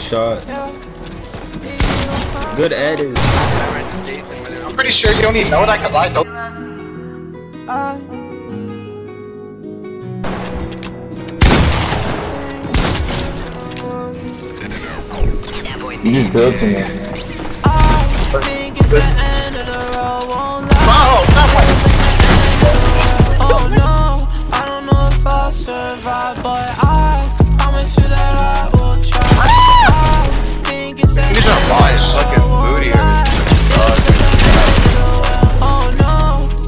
shot. Good edit. I'm pretty sure you don't even know that because I don't. You built him. Oh no, I don't know if I'll survive, but I promise you that I will try. I think it's that These are my fucking booty. Oh no,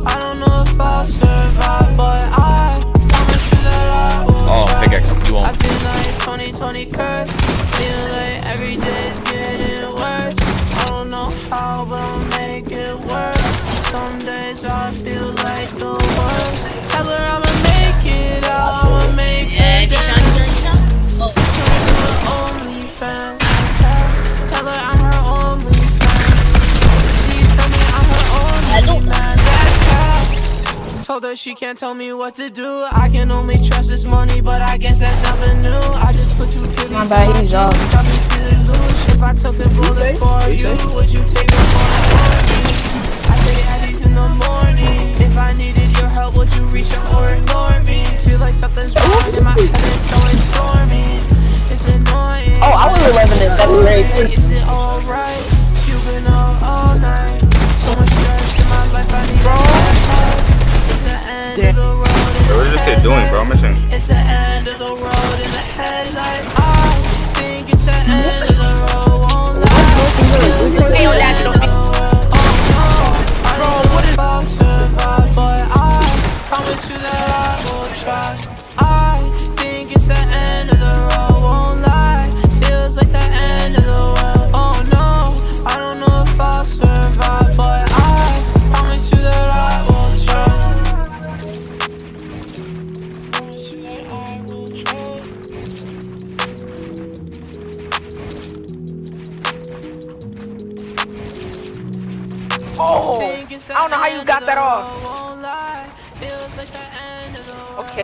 I don't know if I'll survive, but I promise you that I will try. Oh, pickaxe, you I won't. feel like 2020 curse, feel like every day is getting worse. I don't know how, but I'll make it work. Some days I feel like the worst. Tell her I'ma make it out, I'ma make it down. Only fan. Tell her I'm her only fan. She tell me I'm her only man. That's cap. Told her she can't tell me what to do. I can only trust this money, but I guess that's nothing new. I just put 2 killies on my juice. Got me to the loose. If I took a bullet for you, would you take a bullet for me? I take Addies in the morning. If I needed your help, would you reach out or ignore me? Feel like something's wrong in my head, it's always stormy. It's annoying. Oh, I was 11 in 7th grade. Is it alright? You've been up all night. So much stress in my life, I need a heart. It's the end of the road. What is this kid doing, bro? I'm missing. It's the end of the road in the headlight. I think it's the end of the road. Won't lie. Hey, on that, don't be. I'll survive, but I promise you that I will try. I think it's the end of the road, won't lie. Feels like the end of the world. Oh no, I don't know if I'll survive, but I promise you that I will try. Oh, I don't know how you got that off. Won't lie. Feels like the end of the world. Okay.